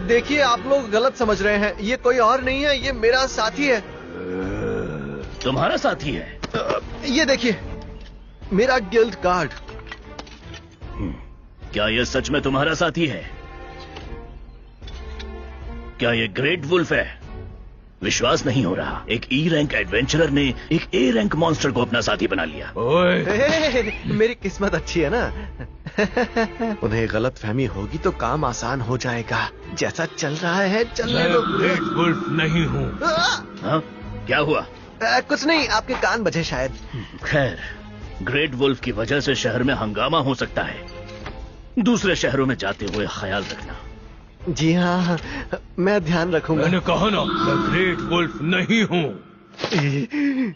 देखिए, आप लोग गलत समझ रहे हैं। ये कोई और नहीं है, ये मेरा साथी है। तुम्हारा साथी है? ये देखिए, मेरा गिल्ड कार्ड। क्या ये सच में तुम्हारा साथी है? क्या ये ग्रेट वुल्फ है? विश्वास नहीं हो रहा। एक ई रैंक एडवेंचरर ने एक ए रैंक मॉन्स्टर को अपना साथी बना लिया। ओए। मेरी किस्मत अच्छी है ना। उन्हें गलत फहमी होगी तो काम आसान हो जाएगा। जैसा चल रहा है चलने दो। ग्रेट वुल्फ नहीं हूँ। हाँ? क्या हुआ? कुछ नहीं, आपके कान बजे शायद। खैर, ग्रेट वुल्फ की वजह से शहर में हंगामा हो सकता है। दूसरे शहरों में जाते हुए ख्याल रखना। जी हाँ, मैं ध्यान रखूंगा। मैंने कहा ना, मैं ग्रेट वुल्फ नहीं हूँ।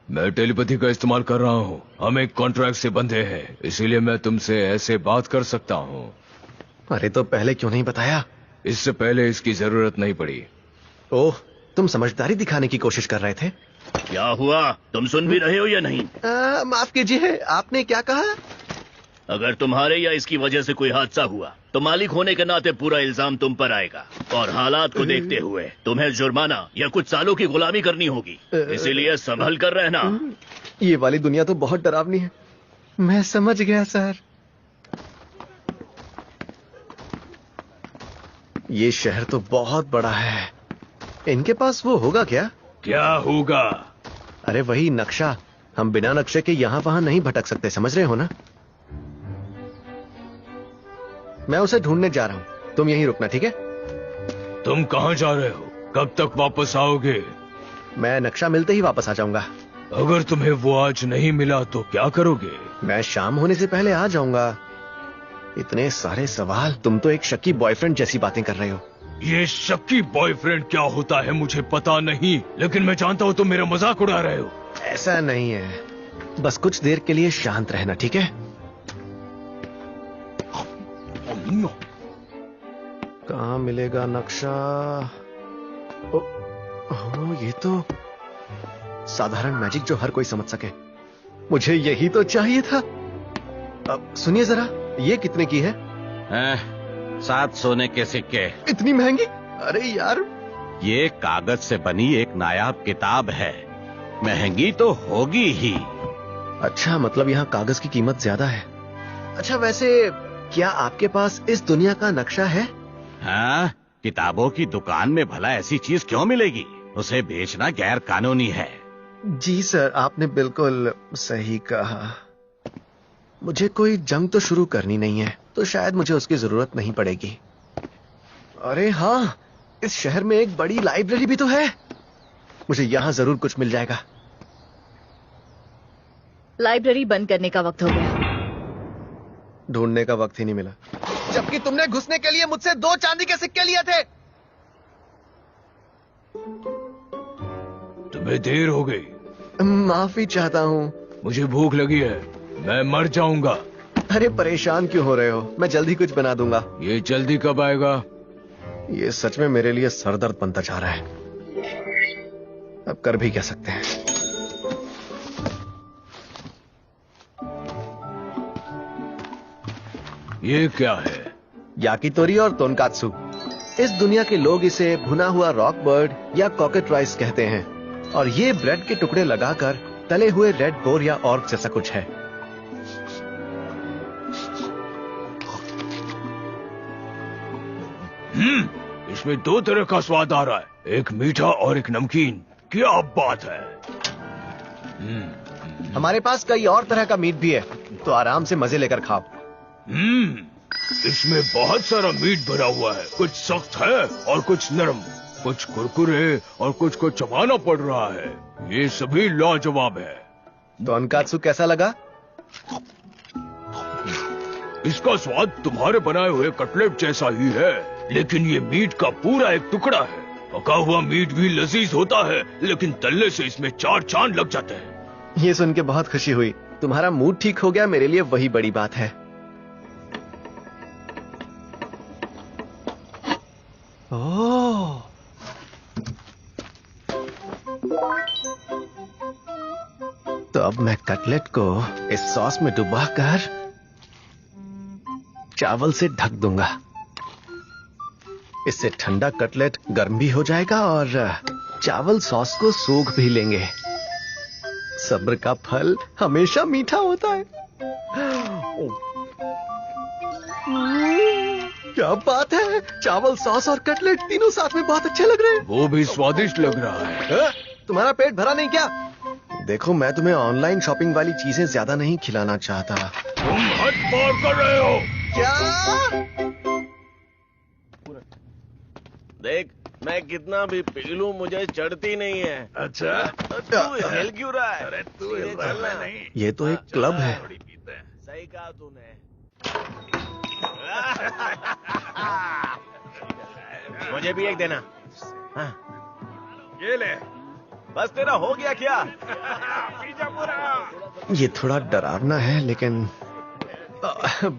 मैं टेलीपैथी का इस्तेमाल कर रहा हूँ। हम एक कॉन्ट्रैक्ट से बंधे हैं, इसीलिए मैं तुमसे ऐसे बात कर सकता हूँ। अरे तो पहले क्यों नहीं बताया? इससे पहले इसकी जरूरत नहीं पड़ी। ओह, तुम समझदारी दिखाने की कोशिश कर रहे थे। क्या हुआ? तुम सुन भी रहे हो या नहीं? माफ कीजिए, आपने क्या कहा? अगर तुम्हारे या इसकी वजह से कोई हादसा हुआ तो मालिक होने के नाते पूरा इल्जाम तुम पर आएगा, और हालात को देखते हुए तुम्हें जुर्माना या कुछ सालों की गुलामी करनी होगी। इसीलिए संभल कर रहना। ये वाली दुनिया तो बहुत डरावनी है। मैं समझ गया सर। ये शहर तो बहुत बड़ा है। इनके पास वो होगा क्या? क्या होगा? अरे वही नक्शा। हम बिना नक्शे के यहाँ वहां नहीं भटक सकते, समझ रहे हो ना? मैं उसे ढूंढने जा रहा हूँ, तुम यहीं रुकना, ठीक है? तुम कहाँ जा रहे हो? कब तक वापस आओगे? मैं नक्शा मिलते ही वापस आ जाऊंगा। अगर तुम्हें वो आज नहीं मिला तो क्या करोगे? मैं शाम होने से पहले आ जाऊंगा। इतने सारे सवाल। तुम तो एक शक्की बॉयफ्रेंड जैसी बातें कर रहे हो। ये शक्की बॉयफ्रेंड क्या होता है मुझे पता नहीं, लेकिन मैं जानता हूँ तुम मेरा मजाक उड़ा रहे हो। ऐसा नहीं है, बस कुछ देर के लिए शांत रहना, ठीक है? कहाँ मिलेगा नक्शा? ये तो साधारण मैजिक जो हर कोई समझ सके। मुझे यही तो चाहिए था। अब सुनिए जरा, ये कितने की है? 7 सोने के सिक्के। इतनी महंगी? अरे यार, ये कागज से बनी एक नायाब किताब है, महंगी तो होगी ही। अच्छा, मतलब यहाँ कागज की कीमत ज्यादा है। अच्छा, वैसे क्या आपके पास इस दुनिया का नक्शा है? हाँ, किताबों की दुकान में भला ऐसी चीज क्यों मिलेगी? उसे बेचना गैर कानूनी है। जी सर, आपने बिल्कुल सही कहा। मुझे कोई जंग तो शुरू करनी नहीं है, तो शायद मुझे उसकी जरूरत नहीं पड़ेगी। अरे हाँ, इस शहर में एक बड़ी लाइब्रेरी भी तो है। मुझे यहाँ जरूर कुछ मिल जाएगा। लाइब्रेरी बंद करने का वक्त हो गया। ढूंढने का वक्त ही नहीं मिला, जबकि तुमने घुसने के लिए मुझसे 2 चांदी के सिक्के लिए थे। तुम्हें देर हो गई। माफी चाहता हूँ। मुझे भूख लगी है, मैं मर जाऊंगा। अरे परेशान क्यों हो रहे हो? मैं जल्दी कुछ बना दूंगा। ये जल्दी कब आएगा? ये सच में मेरे लिए सरदर्द बनता जा रहा है। अब कर भी क्या सकते हैं। ये क्या है? याकितोरी और तोनकात्सु। इस दुनिया के लोग इसे भुना हुआ रॉक बर्ड या कॉकेट राइस कहते हैं, और ये ब्रेड के टुकड़े लगाकर तले हुए रेड बोर या ऑर्क जैसा कुछ है। इसमें 2 तरह का स्वाद आ रहा है, एक मीठा और एक नमकीन। क्या बात है। हमारे पास कई और तरह का मीट भी है, तो आराम से मजे लेकर खाओ। इसमें बहुत सारा मीट भरा हुआ है, कुछ सख्त है और कुछ नरम, कुछ कुरकुरे और कुछ को चबाना पड़ रहा है। ये सभी लाजवाब है। तोनकात्सु कैसा लगा? इसका स्वाद तुम्हारे बनाए हुए कटलेट जैसा ही है, लेकिन ये मीट का पूरा एक टुकड़ा है। पका हुआ मीट भी लजीज होता है, लेकिन तलने से इसमें 4 चांद लग जाते हैं। ये सुन के बहुत खुशी हुई। तुम्हारा मूड ठीक हो गया, मेरे लिए वही बड़ी बात है। ओह, तो अब मैं कटलेट को इस सॉस में डुबाकर चावल से ढक दूंगा। इससे ठंडा कटलेट गर्म भी हो जाएगा और चावल सॉस को सूख भी लेंगे। सब्र का फल हमेशा मीठा होता है। क्या बात है, चावल सॉस और कटलेट तीनों साथ में बहुत अच्छे लग रहे हैं। वो भी स्वादिष्ट लग रहा है। तुम्हारा पेट भरा नहीं क्या? देखो, मैं तुम्हें ऑनलाइन शॉपिंग वाली चीजें ज्यादा नहीं खिलाना चाहता। तुम हद पार कर रहे हो। क्या? देख, मैं कितना भी पी लूं मुझे चढ़ती नहीं है। अच्छा, तू हिल क्यों रहा है? अरे तू सीधे चलना। नहीं। ये तो एक क्लब है। सही कहा तूने। मुझे भी एक देना। हाँ। ये ले। बस तेरा हो गया क्या? ये थोड़ा डरावना है, लेकिन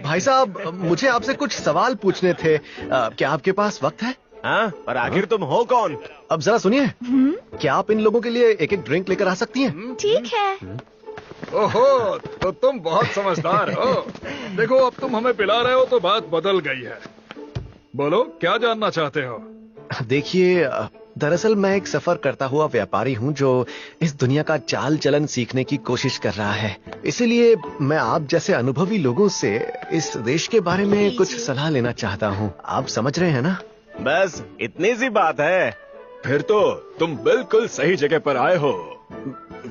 भाई साहब, मुझे आपसे कुछ सवाल पूछने थे। क्या आपके पास वक्त है? हाँ, और आखिर तुम हो कौन? अब जरा सुनिए, क्या आप इन लोगों के लिए एक एक ड्रिंक लेकर आ सकती हैं? ठीक है। ओहो, तो तुम बहुत समझदार हो। देखो, अब तुम हमें पिला रहे हो तो बात बदल गई है। बोलो, क्या जानना चाहते हो? देखिए, दरअसल मैं एक सफर करता हुआ व्यापारी हूँ जो इस दुनिया का चाल चलन सीखने की कोशिश कर रहा है। इसीलिए मैं आप जैसे अनुभवी लोगों से इस देश के बारे में कुछ सलाह लेना चाहता हूँ। आप समझ रहे हैं ना? बस इतनी सी बात है। फिर तो तुम बिल्कुल सही जगह पर आए हो।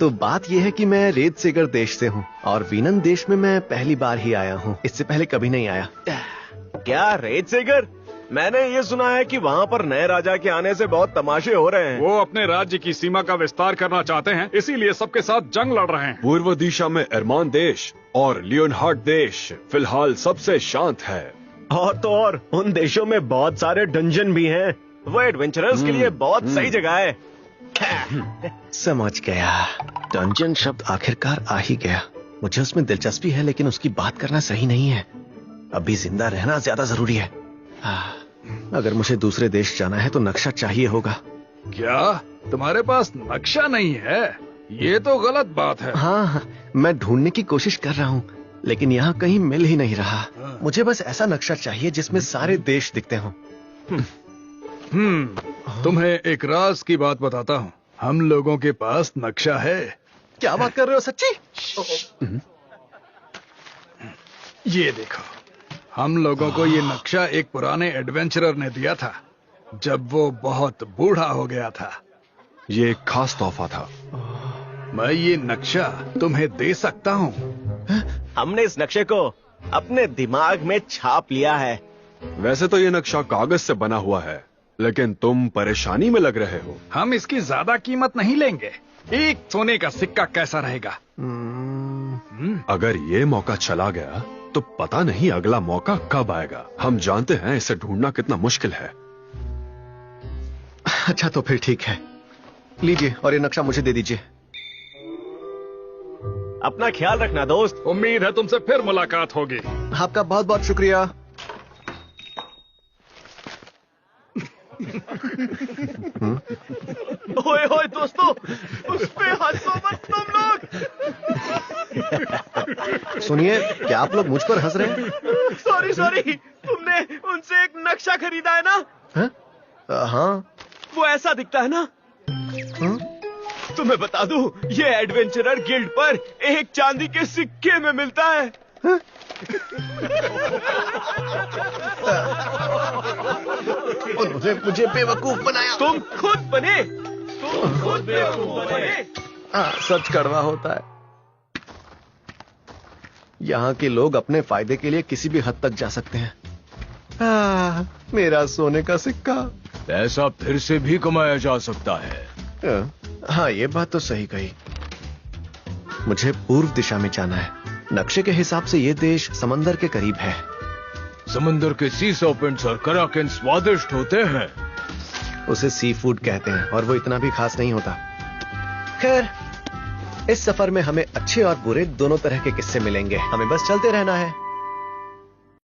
तो बात यह है कि मैं रेतसेगर देश से हूँ और वीनन देश में मैं पहली बार ही आया हूँ। इससे पहले कभी नहीं आया। क्या रेतसेगर? मैंने ये सुना है कि वहाँ पर नए राजा के आने से बहुत तमाशे हो रहे हैं। वो अपने राज्य की सीमा का विस्तार करना चाहते हैं, इसीलिए सबके साथ जंग लड़ रहे हैं। पूर्व दिशा में एरमान देश और लियोनहार्ड देश फिलहाल सबसे शांत है। और तो और उन देशों में बहुत सारे डंजन भी हैं। वो एडवेंचरर्स के लिए बहुत सही जगह है। समझ गया। डंजन शब्द आखिरकार आ ही गया। मुझे उसमें दिलचस्पी है, लेकिन उसकी बात करना सही नहीं है। अभी जिंदा रहना ज्यादा जरूरी है। अगर मुझे दूसरे देश जाना है तो नक्शा चाहिए होगा। क्या तुम्हारे पास नक्शा नहीं है? ये तो गलत बात है। हाँ, मैं ढूंढने की कोशिश कर रहा हूँ, लेकिन यहाँ कहीं मिल ही नहीं रहा। मुझे बस ऐसा नक्शा चाहिए जिसमें सारे देश दिखते हों। तुम्हें एक राज की बात बताता हूँ। हम लोगों के पास नक्शा है। क्या बात कर रहे हो? सच्ची? ये देखो, हम लोगों को ये नक्शा एक पुराने एडवेंचरर ने दिया था जब वो बहुत बूढ़ा हो गया था। ये एक खास तोहफा था। मैं ये नक्शा तुम्हें दे सकता हूँ। हमने इस नक्शे को अपने दिमाग में छाप लिया है। वैसे तो ये नक्शा कागज से बना हुआ है, लेकिन तुम परेशानी में लग रहे हो। हम इसकी ज्यादा कीमत नहीं लेंगे। एक सोने का सिक्का कैसा रहेगा? अगर ये मौका चला गया तो पता नहीं अगला मौका कब आएगा। हम जानते हैं इसे ढूंढना कितना मुश्किल है। अच्छा, तो फिर ठीक है। लीजिए, और ये नक्शा मुझे दे दीजिए। अपना ख्याल रखना दोस्त। उम्मीद है तुमसे फिर मुलाकात होगी। आपका बहुत बहुत शुक्रिया। ओए ओए दोस्तों, उस पे हंसो मत तुम लोग। सुनिए, क्या आप लोग मुझ पर हंस रहे हैं? सॉरी, तुमने उनसे एक नक्शा खरीदा है ना? हाँ। वो ऐसा दिखता है ना? तुम्हें बता दूं, ये एडवेंचरर गिल्ड पर एक चांदी के सिक्के में मिलता है। उन्होंने मुझे बेवकूफ बनाया। तुम खुद बने। बेवकूफ बने। सच कड़वा होता है। यहाँ के लोग अपने फायदे के लिए किसी भी हद तक जा सकते हैं। मेरा सोने का सिक्का। पैसा फिर से भी कमाया जा सकता है। हाँ, ये बात तो सही कही। मुझे पूर्व दिशा में जाना है। नक्शे के हिसाब से ये देश समंदर के करीब है। समंदर के सी सर्पेंट्स और कराकेन स्वादिष्ट होते हैं। उसे सी फूड कहते हैं और वो इतना भी खास नहीं होता। खैर, इस सफर में हमें अच्छे और बुरे दोनों तरह के किस्से मिलेंगे। हमें बस चलते रहना है।